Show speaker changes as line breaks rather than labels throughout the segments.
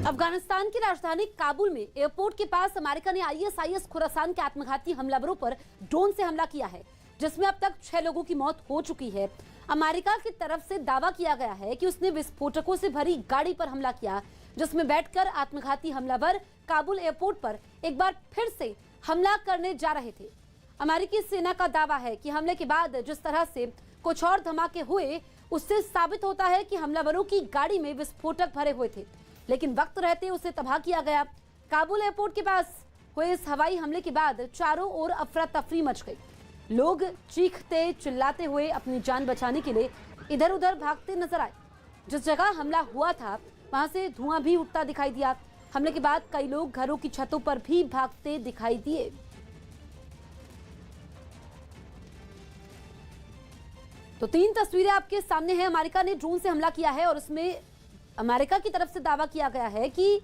अफगानिस्तान की राजधानी काबुल में एयरपोर्ट के पास अमेरिका ने आईएसआईएस खुरासान के आत्मघाती हमलावरों पर ड्रोन से हमला किया है, जिसमें अब तक 6 लोगों की मौत हो चुकी है। अमेरिका की तरफ से दावा किया गया है कि उसने विस्फोटकों से भरी गाड़ी पर हमला किया, जिसमें बैठकर आत्मघाती हमलावर काबुल एयरपोर्ट पर एक बार फिर से हमला करने जा रहे थे। अमेरिकी सेना का दावा है कि हमले के बाद जिस तरह से कुछ और धमाके हुए, उससे साबित होता है कि हमलावरों की गाड़ी में विस्फोटक भरे हुए थे, लेकिन वक्त रहते उसे तबाह किया गया। काबुल एयरपोर्ट के पास हुए इस हवाई हमले के बाद चारों ओर अफरा तफरी मच गई। लोग चीखते चिल्लाते हुए अपनी जान बचाने के लिए इधर उधर भागते नजर आए। जिस जगह हमला हुआ था वहां से धुआं भी उठता दिखाई दिया। हमले के बाद कई लोग घरों की छतों पर भी भागते दिखाई दिए। तो 3 तस्वीरें आपके सामने हैं। अमेरिका ने ड्रोन से हमला किया है और उसमें अमेरिका की तरफ से दावा किया गया है कि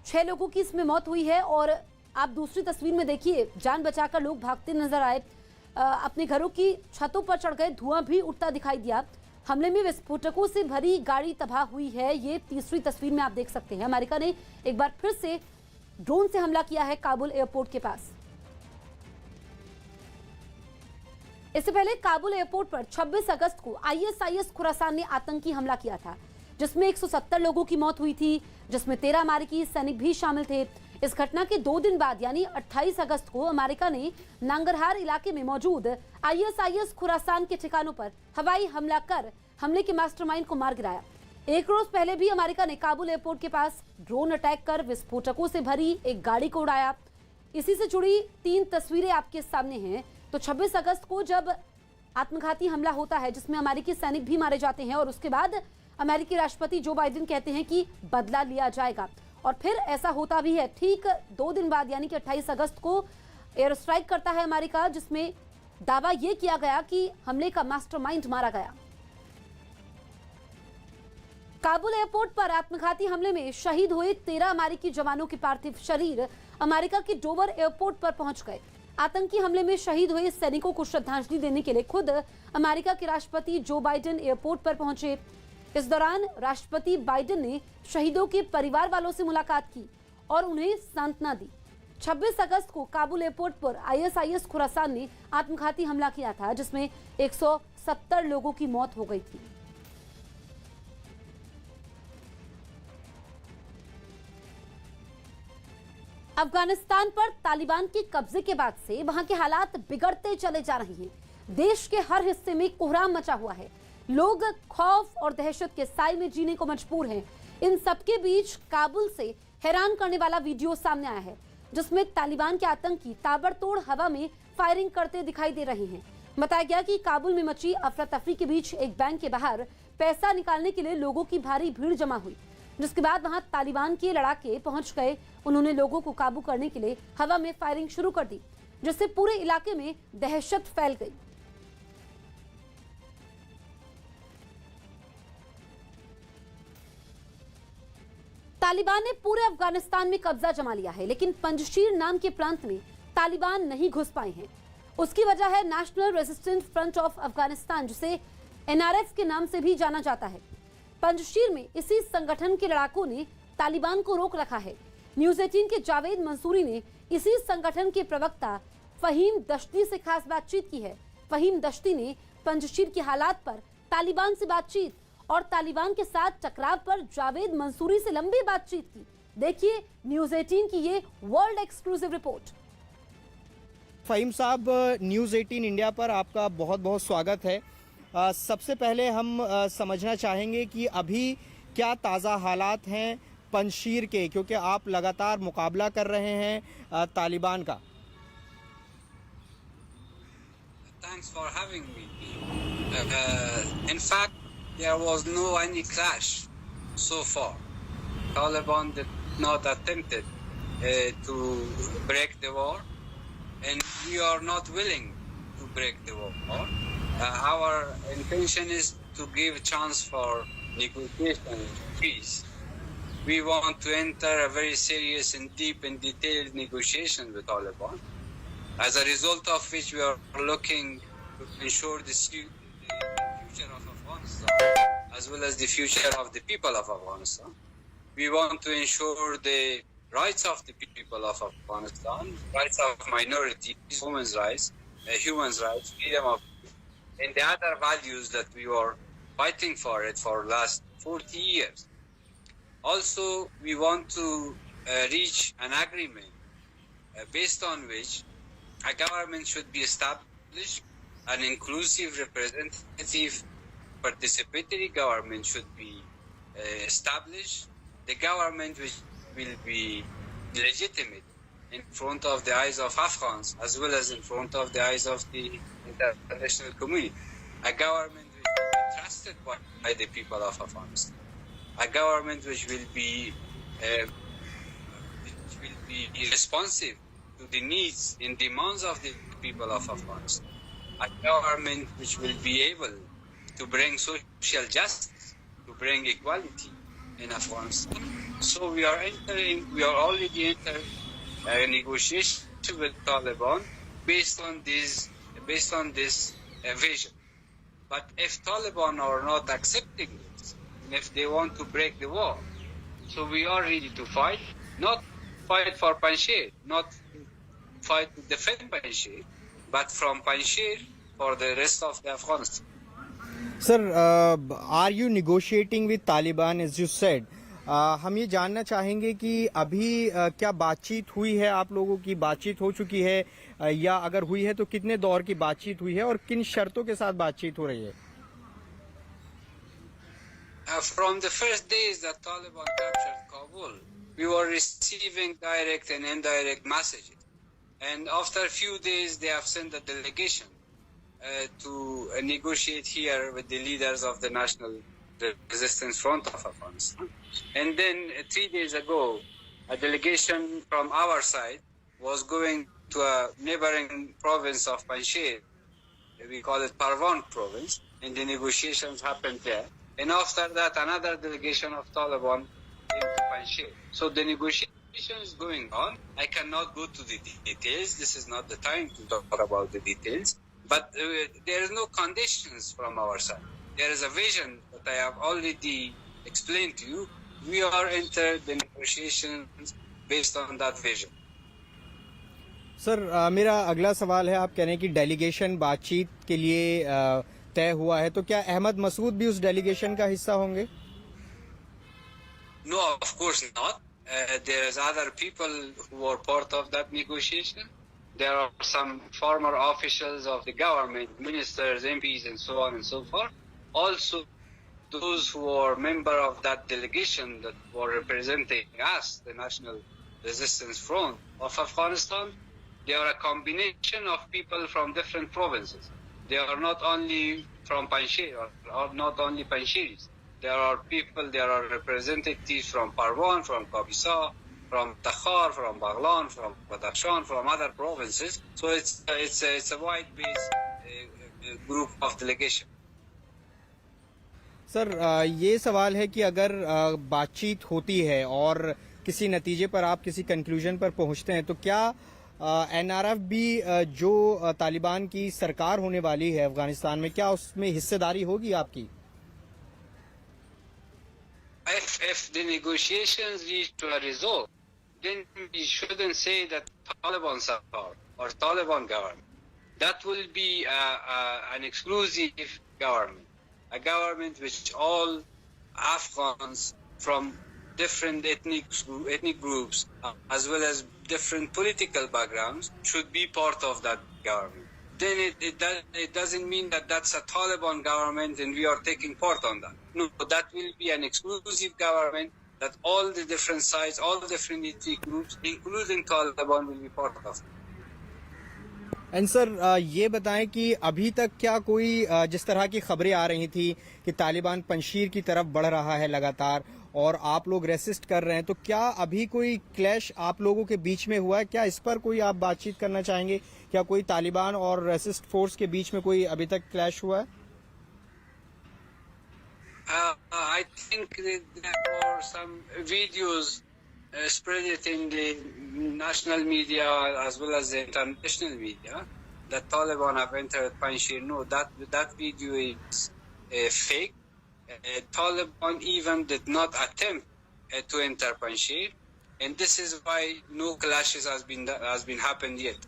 6 लोगों की इसमें मौत हुई है। और आप दूसरी तस्वीर में देखिए, जान बचाकर लोग भागते नजर आए, अपने घरों की छतों पर चढ़ गए, धुआं भी उठता दिखाई दिया। हमले में विस्फोटकों से भरी गाड़ी तबाह हुई है। ये तीसरी तस्वीर में आप देख सकते हैं। अमेरिका ने एक बार फिर से ड्रोन से हमला किया है काबुल एयरपोर्ट के पास। इससे पहले काबुल एयरपोर्ट पर 26 अगस्त को आईएसआईएस खुरासान ने आतंकी हमला किया था, जिसमें 170 लोगों की मौत हुई थी, जिसमें 13 अमेरिकी सैनिक भी शामिल थे। इस घटना के 2 दिन बाद यानी 28 अगस्त को अमेरिका ने नांगरहार इलाके में मौजूद आईएसआईएस खुरासान के ठिकानों पर हवाई हमला कर हमले के मास्टरमाइंड को मार गिराया। एक रोज पहले भी अमेरिका ने काबुल एयरपोर्ट के पास ड्रोन अटैक कर विस्फोटकों से भरी एक गाड़ी को उड़ाया। इसी से जुड़ी 3 तस्वीरें आपके सामने हैं। तो 26 अगस्त को जब आत्मघाती हमला होता है, जिसमें अमेरिकी सैनिक भी मारे जाते हैं, और उसके बाद अमेरिकी राष्ट्रपति जो बाइडेन कहते हैं कि बदला लिया जाएगा, और फिर ऐसा होता भी है। ठीक 2 दिन बाद यानी कि 28 अगस्त को एयर स्ट्राइक करता है अमेरिका, जिसमें दावा यह किया गया कि हमले का मास्टरमाइंड मारा गया। काबुल एयरपोर्ट पर आत्मघाती हमले में शहीद हुए 13 अमेरिकी जवानों के पार्थिव शरीर अमेरिका के डोवर एयरपोर्ट पर पहुंच गए। आतंकी हमले में शहीद हुए सैनिकों को श्रद्धांजलि देने के लिए खुद अमेरिका के राष्ट्रपति जो बाइडेन एयरपोर्ट पर पहुंचे। इस दौरान राष्ट्रपति बाइडेन ने शहीदों के परिवार वालों से मुलाकात की और उन्हें सांत्वना दी। 26 अगस्त को काबुल एयरपोर्ट पर आईएसआईएस खुरासान ने आत्मघाती हमला किया था, जिसमें 170 लोगों की मौत हो गई थी। अफगानिस्तान पर तालिबान के कब्जे के बाद से वहां के हालात बिगड़ते चले जा रहे हैं। देश के हर हिस्से में कोहराम मचा हुआ है। लोग खौफ और दहशत के साए में जीने को मजबूर हैं। इन सबके बीच काबुल से हैरान करने वाला वीडियो सामने आया है, जिसमें तालिबान के आतंकी ताबड़तोड़ हवा में फायरिंग करते दिखाई दे रहे हैं। बताया गया कि काबुल में मची अफरा तफरी के बीच एक बैंक के बाहर पैसा निकालने के लिए लोगों की भारी भीड़ जमा हुई, जिसके बाद वहां तालिबान के लड़ाके पहुंच गए। उन्होंने लोगों को काबू करने के लिए हवा में फायरिंग शुरू कर दी, जिससे पूरे इलाके में दहशत फैल गई। तालिबान ने पूरे अफगानिस्तान में कब्जा जमा लिया है, लेकिन पंजशीर नाम के प्रांत में तालिबान नहीं घुस पाए हैं। उसकी वजह है national resistance front of Afghanistan, जिसे एनआरएफ के नाम से भी जाना जाता है। पंजशीर में इसी संगठन के लड़ाकों ने तालिबान को रोक रखा है। न्यूज़ 18 के जावेद मंसूरी ने इसी संगठन के प्रवक्ता फहीम दश्ती से खास बातचीत की है। फहीम दश्ती ने पंजशीर के हालात पर तालिबान से बातचीत और तालिबान के साथ टकराव पर जावेद मंसूरी से लंबी बातचीत की। देखिए न्यूज़ 18 की ये वर्ल्ड एक्सक्लूसिव रिपोर्ट।
फहीम साहब, न्यूज़ 18 इंडिया पर आपका बहुत बहुत स्वागत है। सबसे पहले हम समझना चाहेंगे कि अभी क्या ताज़ा हालात हैं पंजशीर के, क्योंकि आप लगातार मुकाबला कर रहे हैं तालिबान का।
Thanks for having me. In fact, there was no any clash so far. Taliban did not attempted to break the war, and we are not willing to break the war. Our intention is to give a chance for negotiation, peace. We want to enter a very serious and deep and detailed negotiation with Taliban, as a result of which we are looking to ensure the future of Afghanistan as well as the future of the people of Afghanistan. We want to ensure the rights of the people of Afghanistan, rights of minorities, women's rights, human rights, freedom of, and the other values that we were fighting for it for last 40 years. Also, we want to reach an agreement based on which a government should be established, an inclusive, representative, participatory government should be established, the government which will be legitimate in front of the eyes of Afghans as well as in front of the eyes of the international community, a government which will be trusted by the people of Afghanistan, a government which will be responsive to the needs and demands of the people of Afghanistan, a government which will be able to bring social justice, to bring equality in Afghanistan. So we are already entering a negotiation with Taliban based on this vision. But if Taliban are not accepting this, and if they want to break the wall, so we are ready to fight, not fight for Panjshir, not fight to defend Panjshir, but from Panjshir for the rest of the Afghanistan.
Sir, are you negotiating with Taliban as you said? हम ये जानना चाहेंगे कि अभी क्या बातचीत हुई है, आप लोगों की बातचीत हो चुकी है, या अगर हुई है तो कितने दौर की बातचीत हुई है और किन शर्तों के साथ बातचीत हो रही है?
From the first days that Taliban captured Kabul, we were receiving direct and indirect messages. And after a few days, they have sent a delegation to negotiate here with the leaders of the National Resistance Front of Afghanistan. And then 3 days ago, a delegation from our side was going to a neighboring province of Panjshir. We call it Parwan province, and the negotiations happened there. And after that, another delegation of Taliban came to Panjshir. So the negotiation is going on. I cannot go to the details. This is not the time to talk about the details. But there is no conditions from our side. There is a vision that I have already explained to you. We are entered the negotiations based on that vision.
Sir, मेरा अगला सवाल है, आप कह रहे हैं कि delegation बातचीत के लिए तय हुआ है, तो क्या अहमद मसूद भी उस डेलीगेशन का हिस्सा होंगे?
No, of course not. There is other people who are part of that negotiation. There are some former officials of the government, ministers, MPs, and so on and so forth. Also, those who are member of that delegation that were representing us, the National Resistance Front of Afghanistan, they are a combination of people from different provinces. They are not only from Panjshir or not only Panjshiris. There are people, there are representatives from Parwan, from Kabisa, from Takhar, from Baghlan, from Badakhshan, from other provinces. So it's a wide-based group of delegation.
Sir, ये सवाल है कि अगर बातचीत होती है और किसी नतीजे पर आप किसी कंक्लूजन पर पहुंचते हैं, तो क्या एनआरएफ भी जो तालिबान की सरकार होने वाली है अफगानिस्तान में, क्या उसमें हिस्सेदारी होगी आपकी?
If the negotiations lead to a result, then we shouldn't say that Taliban support or Taliban government. That will be an exclusive government, a government which all Afghans from different ethnic groups as well as different political backgrounds should be part of that government. Then it doesn't mean that that's a Taliban government and we are taking part on that. No, that will be an exclusive government that all the different sides, all the different ethnic groups, including Taliban, will be part of.
And sir, ये बताएं कि अभी तक क्या कोई जिस तरह की खबरें आ रही थी कि तालिबान पंजशीर की तरफ बढ़ रहा है लगातार और आप लोग रेसिस्ट कर रहे हैं, तो क्या अभी कोई क्लैश आप लोगों के बीच में हुआ है? क्या इस पर कोई आप बातचीत करना चाहेंगे? क्या कोई तालिबान और रेसिस्ट फोर्स के बीच में कोई अभी तक क्लैश हुआ है?
I think there were some videos spread it in the national media as well as the international media that Taliban have entered Panjshir. No, that video is fake. Taliban even did not attempt to enter Panjshir, and this is why no clashes has been happened yet.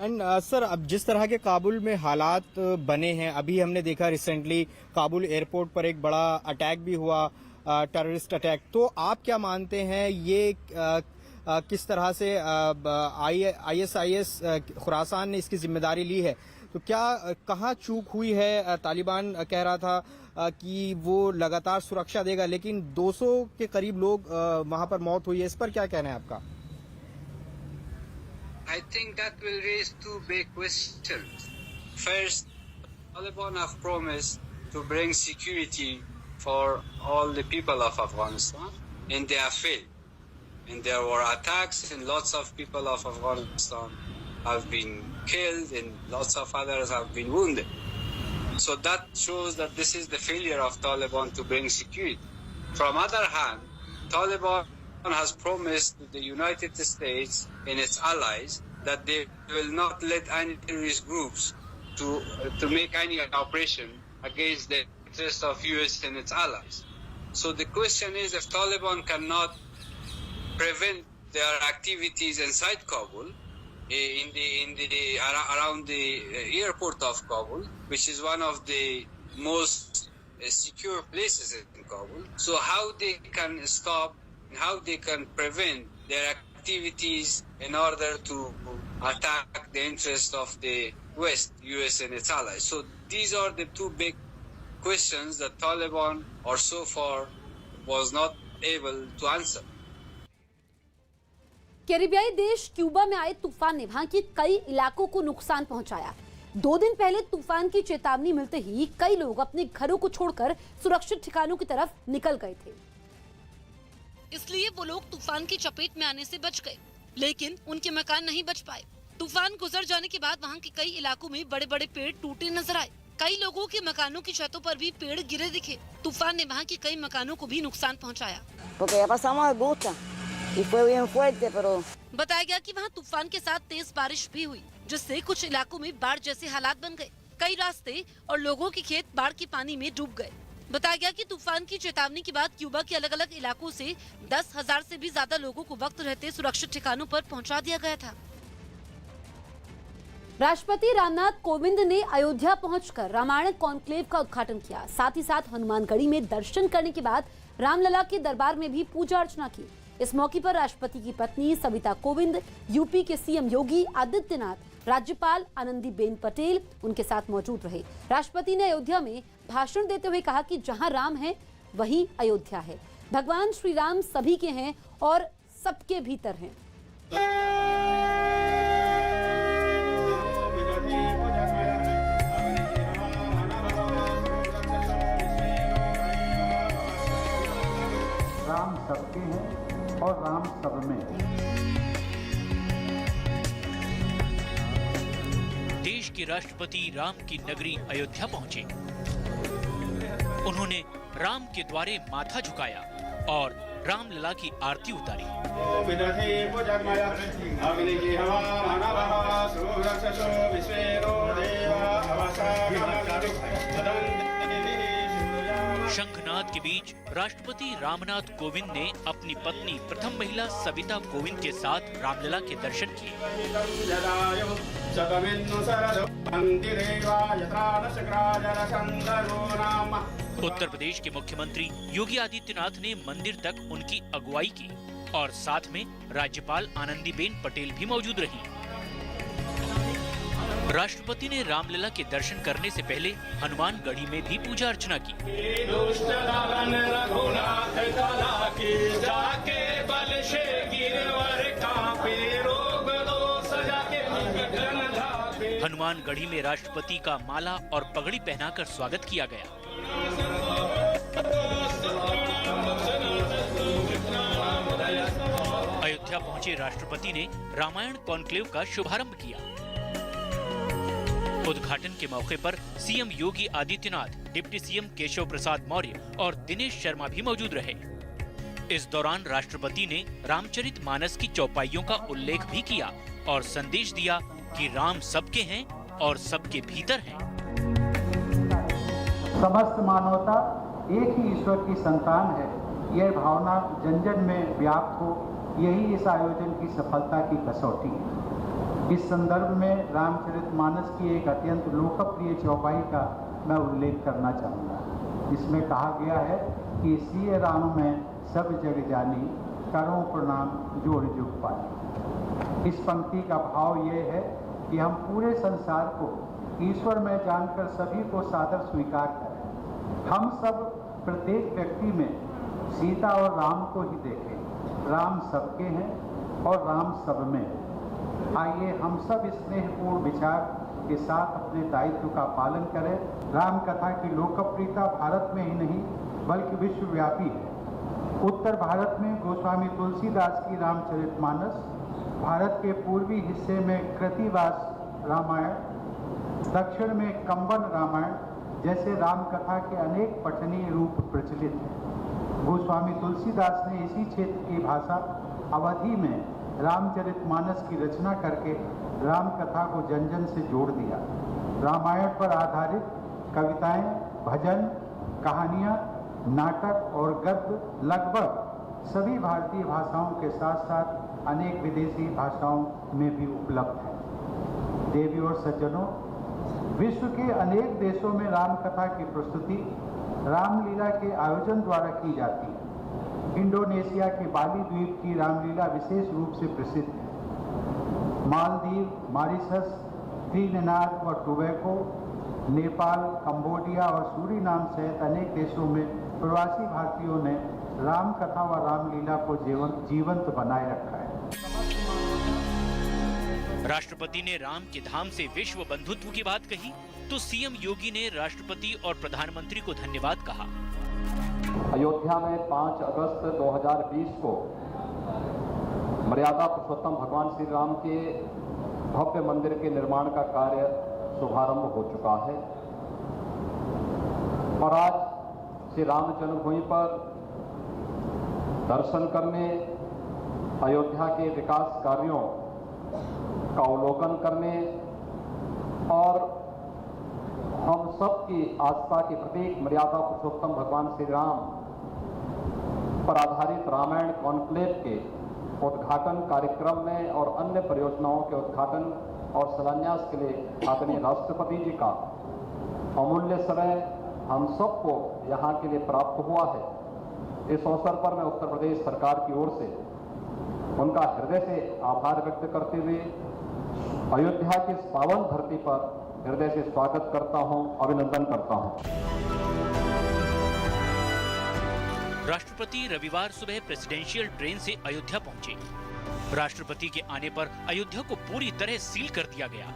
And sir, अब जिस तरह के काबुल में हालात बने हैं, अभी हमने देखा रिसेंटली काबुल एयरपोर्ट पर एक बड़ा अटैक भी हुआ, टेररिस्ट अटैक, तो आप क्या मानते हैं ये किस तरह से ISIS खुरासान ने इसकी जिम्मेदारी ली है? तो क्या कहाँ चूक हुई है? तालिबान कह रहा था कि वो लगातार सुरक्षा देगा, लेकिन 200 के करीब लोग वहां पर मौत हुई है। इस पर क्या कहना है आपका?
I think that will raise two big questions. First, Taliban have promised to bring security for all the people of Afghanistan, and they have failed. And there were attacks, and lots of people of Afghanistan have been killed, and lots of others have been wounded. So that shows that this is the failure of Taliban to bring security. From other hand, Taliban has promised to the United States and its allies that they will not let any terrorist groups to make any operation against the interests of US and its allies. So the question is, if Taliban cannot prevent their activities inside Kabul, around the airport of Kabul, which is one of the most secure places in Kabul, so how they can stop, how they can prevent their activities in order to attack the interests of the West, US and its allies. So these are the two big questions that Taliban or so far was not able to answer.
कैरिबियाई देश Cuba में आए तूफान ने वहां के कई इलाकों को नुकसान पहुंचाया। 2 दिन पहले तूफान की चेतावनी मिलते ही कई लोग अपने घरों को छोड़कर सुरक्षित ठिकानों की तरफ निकल गए थे। इसलिए वो लोग तूफान की चपेट में आने से बच गए, लेकिन उनके मकान नहीं बच पाए। तूफान गुजर जाने के बाद वहाँ के कई इलाकों में बड़े बड़े पेड़ टूटे नजर आए। कई लोगों के मकानों की छतों पर भी पेड़ गिरे दिखे। तूफान ने वहाँ के कई मकानों को भी नुकसान पहुँचाया। बताया गया कि वहाँ तूफान के साथ तेज बारिश भी हुई, जिससे कुछ इलाकों में बाढ़ जैसे हालात बन गए। कई रास्ते और लोगों के खेत बाढ़ के पानी में डूब गए। बताया गया कि तूफान की चेतावनी के बाद क्यूबा के अलग अलग इलाकों से 10,000 से भी ज्यादा लोगों को वक्त रहते सुरक्षित ठिकानों पर पहुंचा दिया गया था। राष्ट्रपति रामनाथ कोविंद ने अयोध्या पहुंचकर रामायण कॉन्क्लेव का उद्घाटन किया। साथ ही साथ हनुमानगढ़ी में दर्शन करने के बाद रामलला के दरबार में भी पूजा अर्चना की। इस मौके पर राष्ट्रपति की पत्नी सविता कोविंद, यूपी के सीएम योगी आदित्यनाथ, राज्यपाल आनंदीबेन पटेल उनके साथ मौजूद रहे। राष्ट्रपति ने अयोध्या में भाषण देते हुए कहा कि जहां राम है वहीं अयोध्या है। भगवान श्री राम सभी के हैं और सबके भीतर हैं।
राम सबके हैं और राम सब में है।
देश के राष्ट्रपति राम की नगरी अयोध्या पहुंचे। उन्होंने राम के द्वारे माथा झुकाया और रामलला की आरती उतारी। शंखनाद के बीच राष्ट्रपति रामनाथ कोविंद ने अपनी पत्नी प्रथम महिला सविता कोविंद के साथ रामलला के दर्शन किए। उत्तर प्रदेश के मुख्यमंत्री योगी आदित्यनाथ ने मंदिर तक उनकी अगुवाई की और साथ में राज्यपाल आनंदीबेन पटेल भी मौजूद रही। राष्ट्रपति ने रामलला के दर्शन करने से पहले हनुमानगढ़ी में भी पूजा अर्चना की। हनुमानगढ़ी में राष्ट्रपति का माला और पगड़ी पहनाकर स्वागत किया गया। अयोध्या पहुंचे राष्ट्रपति ने रामायण कॉन्क्लेव का शुभारंभ किया। उद्घाटन के मौके पर CM Yogi Adityanath, deputy CM Keshav Prasad Maurya और दिनेश शर्मा भी मौजूद रहे। इस दौरान राष्ट्रपति ने रामचरितमानस की चौपाइयों का उल्लेख भी किया और संदेश दिया कि राम सबके हैं और सबके भीतर हैं।
समस्त मानवता एक ही ईश्वर की संतान है यह भावना जन जन में व्याप्त हो, यही इस आयोजन की सफलता की कसौटी है। इस संदर्भ में रामचरितमानस की एक अत्यंत लोकप्रिय चौपाई का मैं उल्लेख करना चाहूँगा। इसमें कहा गया है कि सिय राम में सब जग जानी, करो प्रणाम जोड़ जुग पानी। इस पंक्ति का भाव ये है कि हम पूरे संसार को ईश्वर में जानकर सभी को सादर स्वीकार करें। हम सब प्रत्येक व्यक्ति में सीता और राम को ही देखें। राम सबके हैं और राम सब में है। आइए हम सब स्नेहपूर्ण विचार के साथ अपने दायित्व का पालन करें। राम कथा की लोकप्रियता भारत में ही नहीं बल्कि विश्वव्यापी है। उत्तर भारत में गोस्वामी तुलसीदास की रामचरितमानस, भारत के पूर्वी हिस्से में कृतिवास रामायण, दक्षिण में कंबन रामायण जैसे राम कथा के अनेक पठनीय रूप प्रचलित हैं। गोस्वामी तुलसीदास ने इसी क्षेत्र की भाषा अवधी में रामचरितमानस की रचना करके राम कथा को जन जन से जोड़ दिया। रामायण पर आधारित कविताएं, भजन, कहानियां, नाटक और गद्य लगभग सभी भारतीय भाषाओं के साथ साथ अनेक विदेशी भाषाओं में भी उपलब्ध है। देवी और सज्जनों, विश्व के अनेक देशों में राम कथा की प्रस्तुति रामलीला के आयोजन द्वारा की जाती है। इंडोनेशिया के बाली द्वीप की रामलीला विशेष रूप से प्रसिद्ध है। मालदीव, मॉरिशस, त्रिनिदाद व टोबैगो, नेपाल, कंबोडिया और सूरीनाम सहित अनेक देशों में प्रवासी भारतीयों ने राम कथा व रामलीला को जीवंत बनाए रखा है।
राष्ट्रपति ने राम के धाम से विश्व बंधुत्व की बात कही तो सीएम योगी ने राष्ट्रपति और प्रधानमंत्री को धन्यवाद कहा।
अयोध्या में 5 अगस्त 2020 को मर्यादा पुरुषोत्तम भगवान श्री राम के भव्य मंदिर के निर्माण का कार्य शुभारंभ हो चुका है और आज श्री राम जन्मभूमि पर दर्शन करने, अयोध्या के विकास कार्यों का अवलोकन करने और हम सब की आस्था के प्रतीक मर्यादा पुरुषोत्तम भगवान श्री राम पर आधारित रामायण कॉन्क्लेव के उद्घाटन कार्यक्रम में और अन्य परियोजनाओं के उद्घाटन और शिलान्यास के लिए आदरणीय राष्ट्रपति जी का अमूल्य समय हम सबको यहाँ के लिए प्राप्त हुआ है। इस अवसर पर मैं उत्तर प्रदेश सरकार की ओर से उनका हृदय से आभार व्यक्त करते हुए अयोध्या की इस पावन धरती पर हृदय से स्वागत करता हूं, अभिनंदन करता हूं।
राष्ट्रपति रविवार सुबह प्रेसिडेंशियल ट्रेन से अयोध्या पहुंचे। राष्ट्रपति के आने पर अयोध्या को पूरी तरह सील कर दिया गया।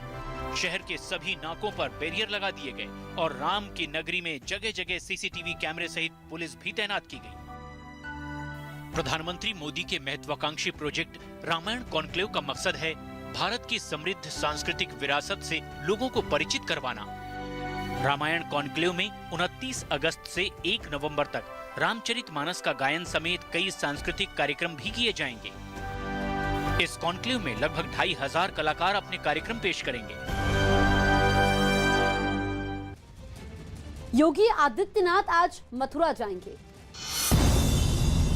शहर के सभी नाकों पर बैरियर लगा दिए गए और राम की नगरी में जगह जगह सीसीटीवी कैमरे सहित पुलिस भी तैनात की गई। प्रधानमंत्री मोदी के महत्वाकांक्षी प्रोजेक्ट रामायण कॉन्क्लेव का मकसद है भारत की समृद्ध सांस्कृतिक विरासत से लोगों को परिचित करवाना। रामायण कॉन्क्लेव में 29 अगस्त से 1 नवंबर तक रामचरितमानस का गायन समेत कई सांस्कृतिक कार्यक्रम भी किए जाएंगे। इस कॉन्क्लेव में लगभग 2500 कलाकार अपने कार्यक्रम पेश करेंगे।
योगी आदित्यनाथ आज मथुरा जाएंगे।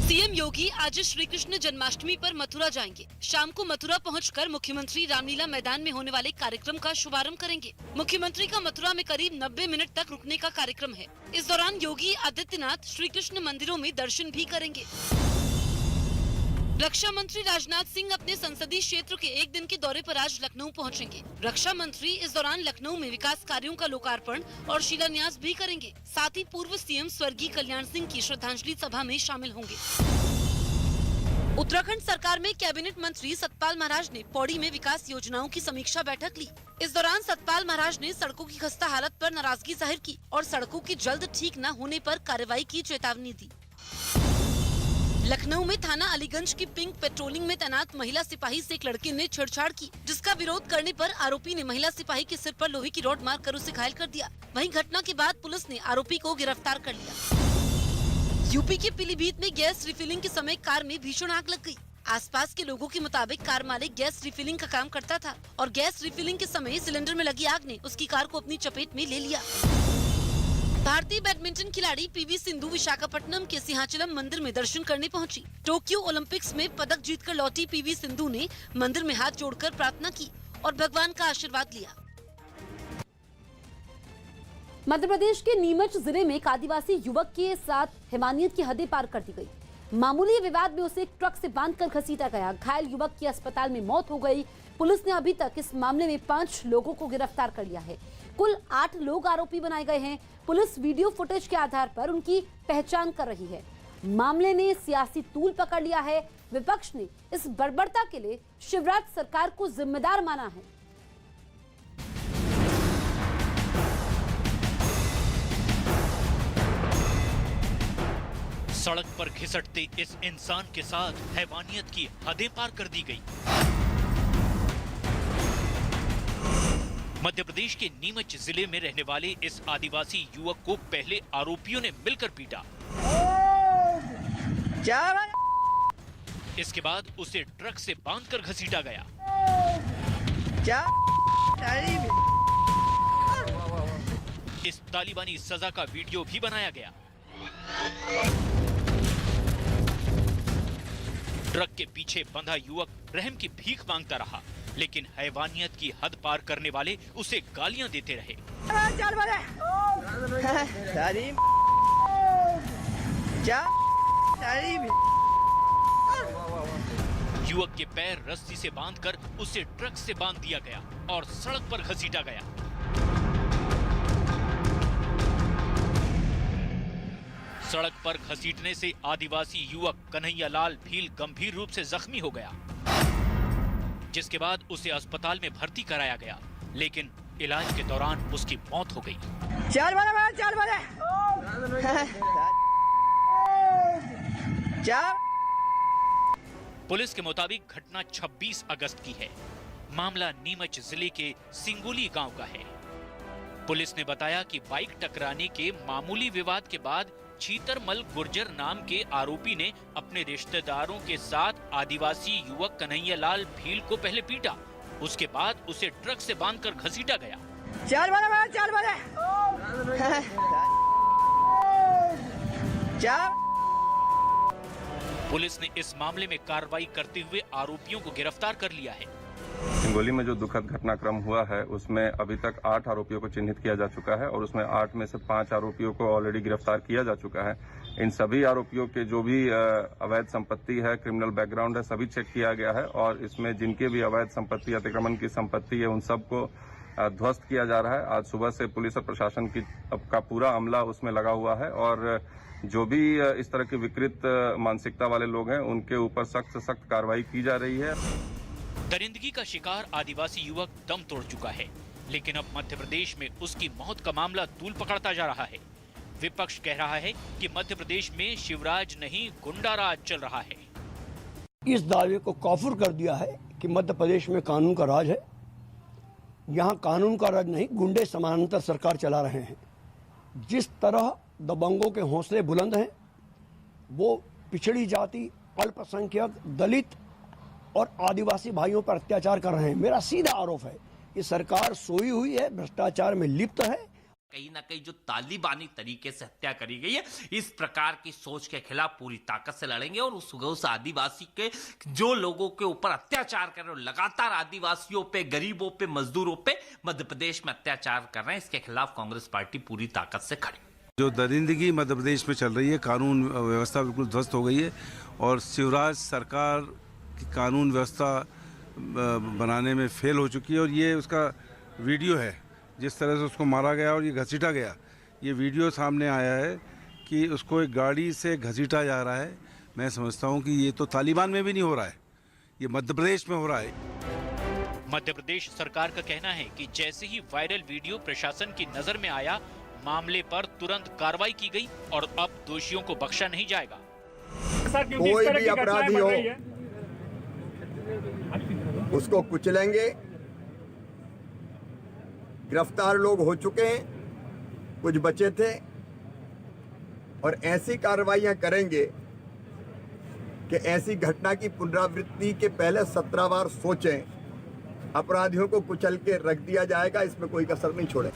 सीएम योगी आज श्री कृष्ण जन्माष्टमी पर मथुरा जाएंगे। शाम को मथुरा पहुंचकर मुख्यमंत्री रामलीला मैदान में होने वाले कार्यक्रम का शुभारंभ करेंगे। मुख्यमंत्री का मथुरा में करीब 90 मिनट तक रुकने का कार्यक्रम है। इस दौरान योगी आदित्यनाथ श्री कृष्ण मंदिरों में दर्शन भी करेंगे। रक्षा मंत्री राजनाथ सिंह अपने संसदीय क्षेत्र के 1 दिन के दौरे पर आज लखनऊ पहुंचेंगे। रक्षा मंत्री इस दौरान लखनऊ में विकास कार्यों का लोकार्पण और शिलान्यास भी करेंगे। साथ ही पूर्व सीएम स्वर्गीय कल्याण सिंह की श्रद्धांजलि सभा में शामिल होंगे। उत्तराखंड सरकार में कैबिनेट मंत्री सतपाल महाराज ने पौड़ी में विकास योजनाओं की समीक्षा बैठक ली। इस दौरान सतपाल महाराज ने सड़कों की खस्ता हालत पर नाराजगी जाहिर की और सड़कों की जल्द ठीक न होने पर कार्रवाई की चेतावनी दी। लखनऊ में थाना अलीगंज की पिंक पेट्रोलिंग में तैनात महिला सिपाही से एक लड़के ने छेड़छाड़ की, जिसका विरोध करने पर आरोपी ने महिला सिपाही के सिर पर लोहे की रॉड मारकर उसे घायल कर दिया। वहीं घटना के बाद पुलिस ने आरोपी को गिरफ्तार कर लिया। यूपी के पीलीभीत में गैस रिफिलिंग के समय कार में भीषण आग लग गई। आसपास के लोगों के मुताबिक कार मालिक गैस रिफिलिंग का काम करता था और गैस रिफिलिंग के समय सिलेंडर में लगी आग ने उसकी कार को अपनी चपेट में ले लिया। भारतीय बैडमिंटन खिलाड़ी पीवी सिंधु विशाखापट्टनम के सिंहाचलम मंदिर में दर्शन करने पहुंची। टोक्यो ओलंपिक्स में पदक जीतकर लौटी पीवी सिंधु ने मंदिर में हाथ जोड़कर प्रार्थना की और भगवान का आशीर्वाद लिया।
मध्य प्रदेश के नीमच जिले में एक आदिवासी युवक के साथ हैवानियत की हदें पार कर दी गई। मामूली विवाद में उसे एक ट्रक से बांधकर घसीटा गया। घायल युवक की अस्पताल में मौत हो गई। पुलिस ने अभी तक इस मामले में 5 लोगों को गिरफ्तार कर लिया है। कुल 8 लोग आरोपी बनाए गए हैं। पुलिस वीडियो फुटेज के आधार पर उनकी पहचान कर रही है। मामले ने सियासी तूल पकड़ लिया है। विपक्ष ने इस बर्बरता के लिए शिवराज सरकार को जिम्मेदार माना है।
सड़क पर घिसटते इस इंसान के साथ हैवानियत की हदें पार कर दी गई। मध्य प्रदेश के नीमच जिले में रहने वाले इस आदिवासी युवक को पहले आरोपियों ने मिलकर पीटा। इसके बाद उसे ट्रक से बांधकर घसीटा गया। इस तालिबानी सजा का वीडियो भी बनाया गया। ट्रक के पीछे बंधा युवक रहम की भीख मांगता रहा, लेकिन हैवानियत की हद पार करने वाले उसे गालियां देते रहे। युवक के पैर रस्सी से बांधकर उसे ट्रक से बांध दिया गया और सड़क पर घसीटा गया। सड़क पर घसीटने से आदिवासी युवक कन्हैया लाल भील गंभीर रूप से जख्मी हो गया, जिसके बाद उसे अस्पताल में भर्ती कराया गया, लेकिन इलाज के दौरान उसकी मौत हो गई। पुलिस के मुताबिक घटना 26 अगस्त की है। मामला नीमच जिले के सिंगोली गांव का है। पुलिस ने बताया कि बाइक टकराने के मामूली विवाद के बाद चीतरमल गुर्जर नाम के आरोपी ने अपने रिश्तेदारों के साथ आदिवासी युवक कन्हैया लाल भील को पहले पीटा, उसके बाद उसे ट्रक से बांधकर घसीटा गया। पुलिस ने इस मामले में कार्रवाई करते हुए आरोपियों को गिरफ्तार कर लिया है।
सिंगोली में जो दुखद घटनाक्रम हुआ है उसमें अभी तक 8 आरोपियों को चिन्हित किया जा चुका है और उसमें 8 में से 5 आरोपियों को ऑलरेडी गिरफ्तार किया जा चुका है। इन सभी आरोपियों के जो भी अवैध संपत्ति है, क्रिमिनल बैकग्राउंड है, सभी चेक किया गया है और इसमें जिनके भी अवैध संपत्ति, अतिक्रमण की संपत्ति है, उन सबको ध्वस्त किया जा रहा है। आज सुबह से पुलिस और प्रशासन का पूरा अमला उसमें लगा हुआ है और जो भी इस तरह की विकृत मानसिकता वाले लोग हैं उनके ऊपर सख्त से सख्त कार्रवाई की जा रही है।
दरिंदगी का शिकार आदिवासी युवक दम तोड़ चुका है, लेकिन अब मध्य प्रदेश में उसकी मौत का मामला तूल पकड़ता जा रहा है। विपक्ष कह रहा है कि मध्य प्रदेश में शिवराज नहीं गुंडा राज चल रहा है।
इस दावे को कॉफर कर दिया है कि मध्य प्रदेश में कानून का राज है। यहाँ कानून का राज नहीं, गुंडे समानांतर सरकार चला रहे हैं। जिस तरह दबंगों के हौसले बुलंद हैं, वो पिछड़ी जाति, अल्पसंख्यक, दलित और आदिवासी भाइयों पर अत्याचार कर रहे हैं। मेरा सीधा आरोप है कि सरकार सोई हुई है, भ्रष्टाचार में लिप्त है।
कहीं ना कहीं जो तालिबानी तरीके से हत्या करी गई है, इस प्रकार की सोच के खिलाफ पूरी ताकत से लड़ेंगे और उस आदिवासी के जो लोगों के ऊपर अत्याचार कर रहे हैं, लगातार आदिवासियों पे, गरीबों पे, मजदूरों पे मध्य प्रदेश में अत्याचार कर रहे हैं, इसके खिलाफ कांग्रेस पार्टी पूरी ताकत से खड़ी।
जो दरिंदगी मध्य प्रदेश में चल रही है, कानून व्यवस्था बिल्कुल ध्वस्त हो गई है और शिवराज सरकार की कानून व्यवस्था बनाने में फेल हो चुकी है और ये उसका वीडियो है। जिस तरह से उसको मारा गया और ये घसीटा गया, ये वीडियो सामने आया है कि उसको एक गाड़ी से घसीटा जा रहा है। मैं समझता हूँ कि ये तो तालिबान में भी नहीं हो रहा है, ये मध्य प्रदेश में हो रहा है।
मध्य प्रदेश सरकार का कहना है कि जैसे ही वायरल वीडियो प्रशासन की नजर में आया, मामले पर तुरंत कार्रवाई की गई और अब दोषियों को बख्शा नहीं जाएगा।
कोई भी अपराधी हो उसको कुचलेंगे। गिरफ्तार लोग हो चुके हैं, कुछ बचे थे और ऐसी कार्रवाइयां करेंगे कि ऐसी घटना की पुनरावृत्ति के पहले 17 बार सोचें। अपराधियों को कुचल के रख दिया जाएगा, इसमें कोई कसर नहीं छोड़े।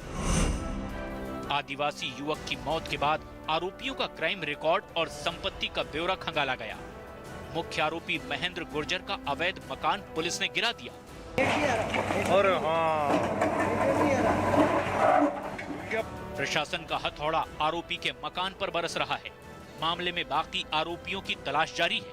आदिवासी युवक की मौत के बाद आरोपियों का क्राइम रिकॉर्ड और संपत्ति का ब्यौरा खंगाला गया। मुख्य आरोपी महेंद्र गुर्जर का अवैध मकान पुलिस ने गिरा दिया। प्रशासन का हथौड़ा आरोपी के मकान पर बरस रहा है। मामले में बाकी आरोपियों की तलाश जारी है।